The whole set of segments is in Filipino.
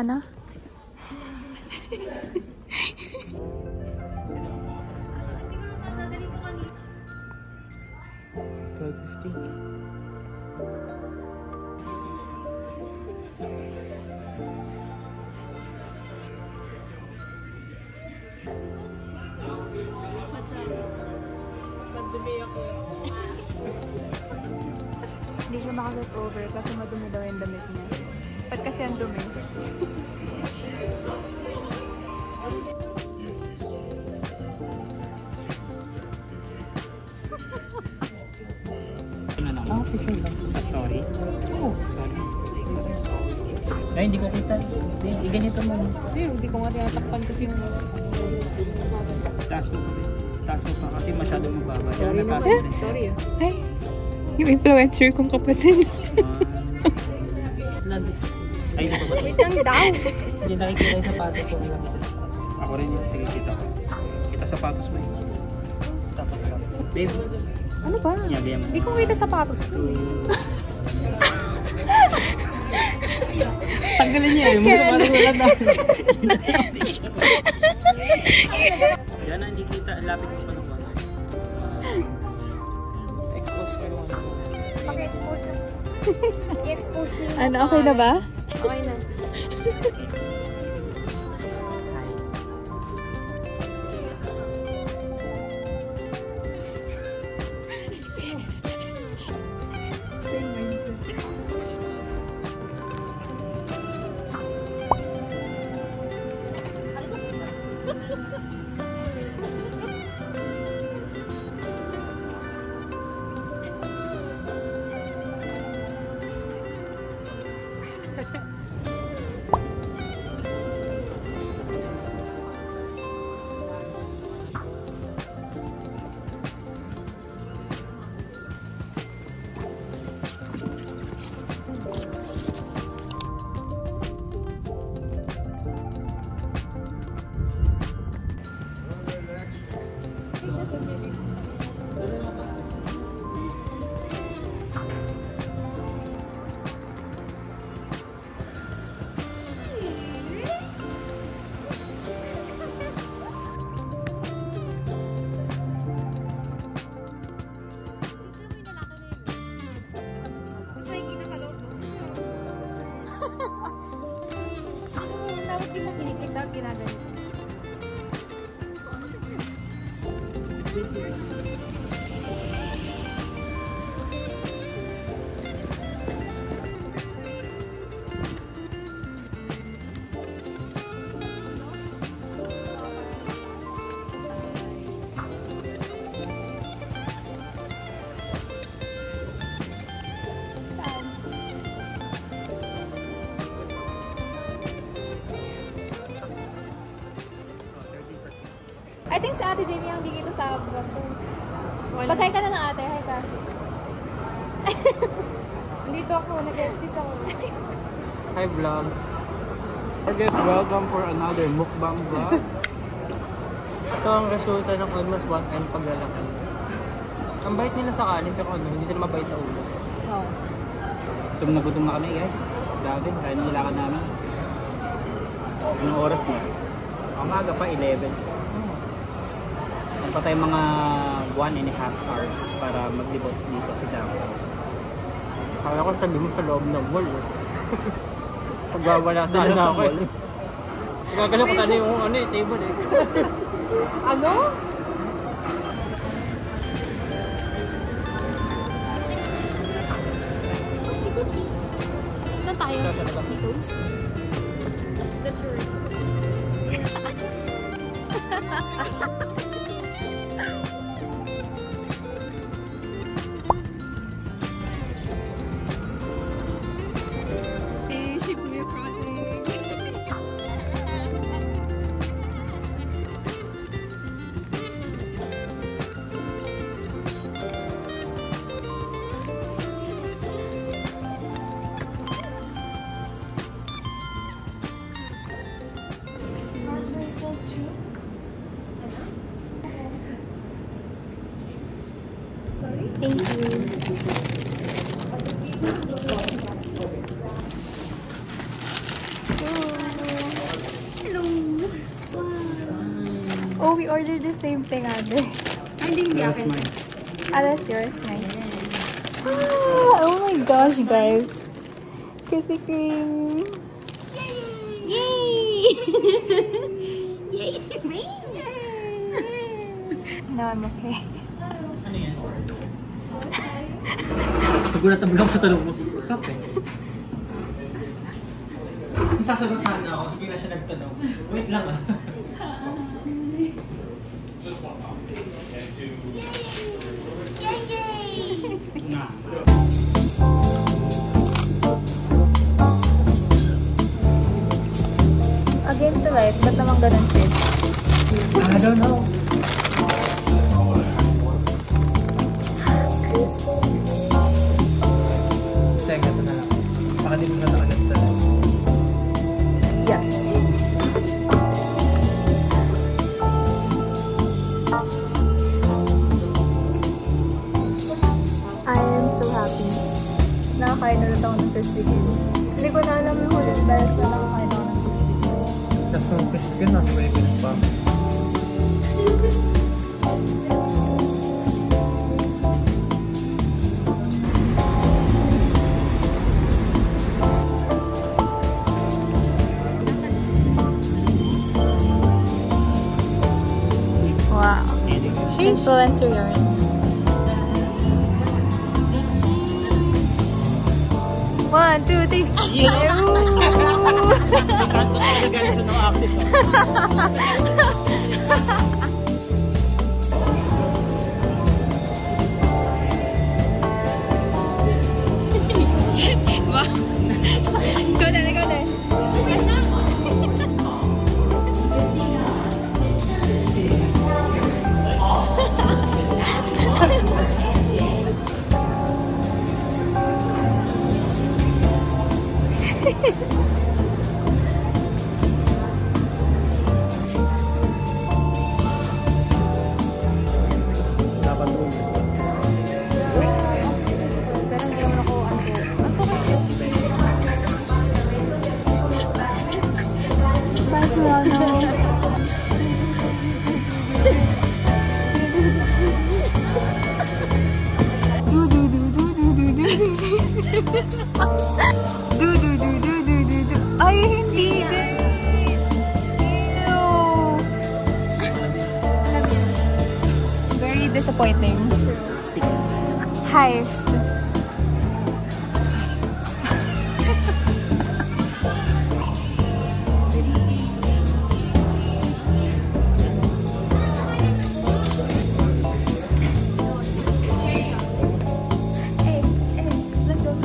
wala na. Hindi siya makaget over kasi madumi daw yung damit niya. Ba't kasi ang dumi? Sa story? Oo. Sorry. Ay, hindi ko kita. Ganito mo. Hindi ko nga tinatakpan kasi yung... Taas mo pa. Taas mo pa kasi masyadong mababa. Kaya nataas mo rin. Sorry ah. Ay! Yung influencer kong kapatid. Ay, isa pa ba? Wait lang daw! Hindi nakikita yung sapatos ko. Ako rin yun. Sige, kita ko. Kita sapatos mo yun. Tapat ka. Babe. Ano ba? Yagaya mo. Hindi ko kita sapatos ko. Tanggalin niya eh. Muna parang wala na. Yan na, hindi kita. Lapit mo pa naman. Expose pa yung ano. Paki-expose na. I-expose nyo. Ano, okay na ba? Okay na. Nakikita sa loob, no? Dapat di mo kiniklik, dapat ginaganito. I think si Ate Jamie ang hindi kita sa vlog ko. Pag-hi ka na lang ate, hi ka. Nandito ako, nag-exercise ako. Hi vlog. I guess welcome for another mukbang vlog. Ito ang resulta ng almost 1 M paglalaki. Ang bait nila sa kanin pero ano, hindi sila mabait sa ulo. Oo. Gutom na kami guys. Grabe, kaya nilakad namin. Anong oras na? Umaga pa, 11. Pa tayo mga 1.5 hours para maglibot dito sa downtown. Kala ko sabi mo sa loob ng mall. Pagwawala sa ano sa mall. Gagalaw ko sana yung ano, table eh. Ano? Saan tayo? Dito's? The tourists. Shibuya crossing. Thank you. Oh, we ordered the same thing, Ate. Hindi That's akin. mine. Ah, that's yours. Nice. Ah, oh my gosh, guys. Krispy Kreme. Yay! Yay! Me! No, I'm okay. Ano yan? Nagulat na bulak sa tanong mo. Kape. Sasagot sana ako, so bigla siya nagtanong. Wait lang ah. Na. Against the light, ba't naman ganun fit? I don't know. Teka, ito na lang. Baka dito na talaga sa live. Yeah. I am so happy. Nakakain na ulit ako ng Krispy Kreme. Hindi ko na alam yung huling beses na nakakain ako ng Krispy Kreme. Tapos kung Krispy Kreme, nasa may pinag pa. Wow. Influencer yarn. One, two, three. Kanto talaga guys, no access siya. Ikaw na, ikaw na. Dapat doon. Pero hindi naman ako Bye, Toronto. Do do do do do do do do do do do do do do do. Ay, hindi din. Ew. Alam yun. Very disappointing. Heist. Hey, let's go.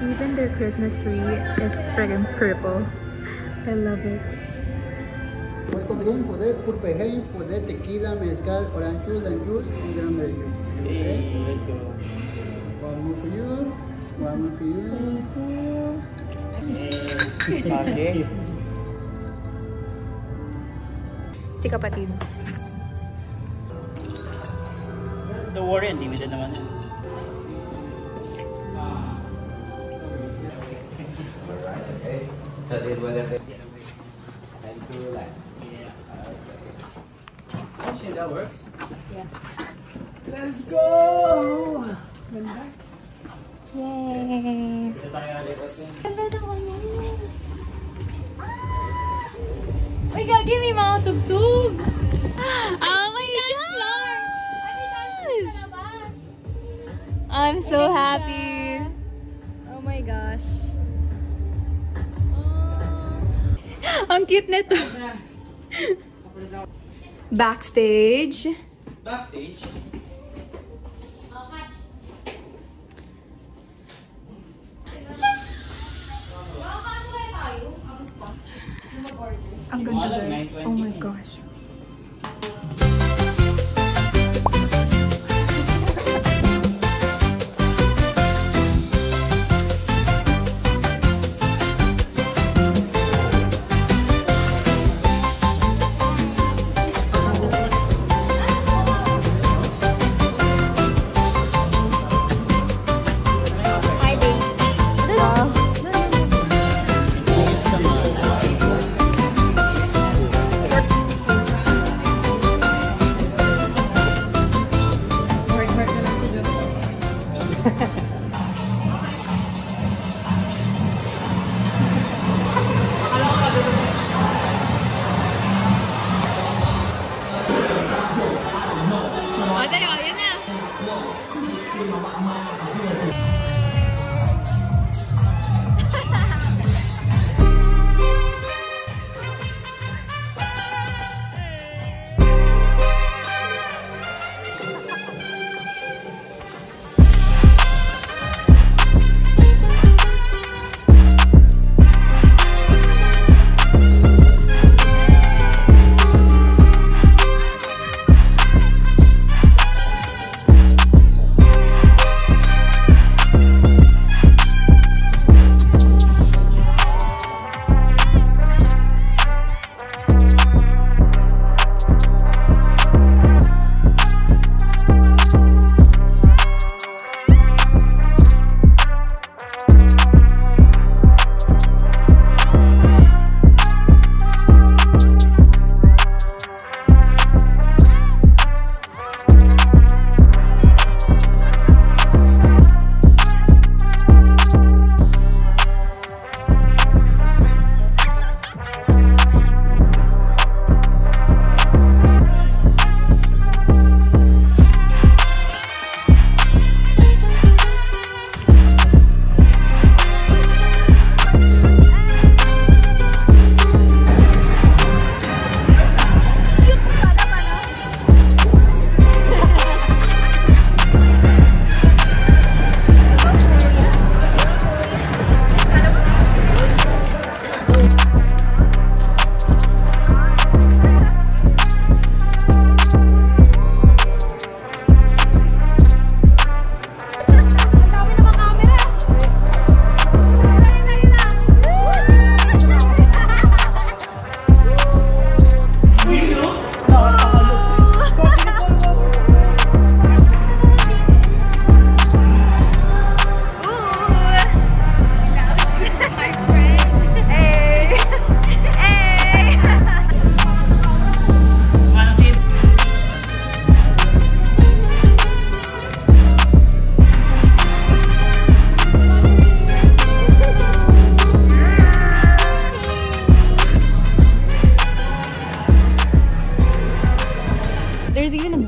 Even their Christmas tree is friggin' purple. I love it. Puesto green, poder purple haze, poder tequila, mezcal, orange juice, lime juice, and cranberry juice. Okay? Let's go. One more for you. One more for you. Okay. Si kapatid. Don't worry, unlimited naman yan. So this one and to relax. Actually, that works. Yay! Ito tayo natin. Ganda naman yun. Uy, gagi, may mga tugtog. Oh my God, Flor! I'm so happy. Oh my gosh. Ang cute nito. Backstage. Backstage? Ang ganda guys. Oh my gosh.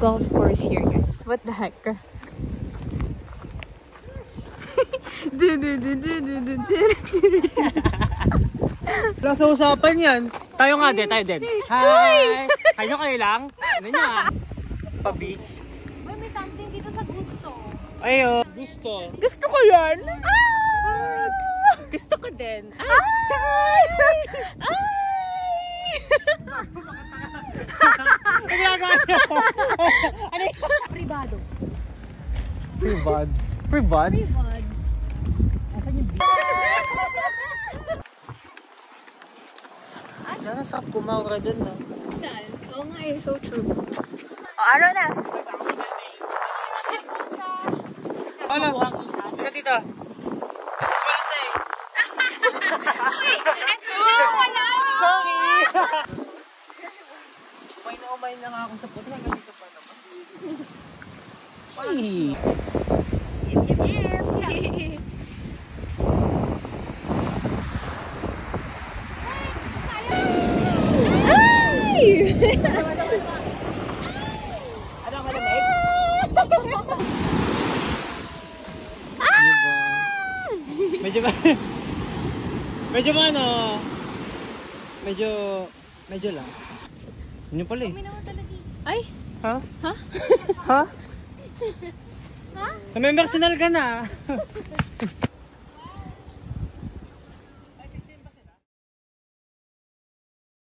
golf course here, guys. What the heck? Wala sa usapan yan. Tayo nga din, tayo din. Hi! Kayo lang? Ano niya? Pa-beach. Uy, may something dito sa gusto. Ayo, gusto. Gusto ko yan! Gusto ko din. Ay! Ang ginagawa niyo? Ano yun? Privado. Pre-buds. Pre-buds? Privado. Diyan ang sarap kumawra dun, no? Saan? Oo nga eh, so true. O, araw na! Wala. Teka, tita. Tapos wala sa eh. Wala! Sorry! Umay na nga ako sa puto. Hanggang dito pa naman. Ay! Medyo ano, medyo lang. Yun pala eh. Uminom mo talaga. Ay! Ha? Ha? Ha? Ha? Namembersinal ka na.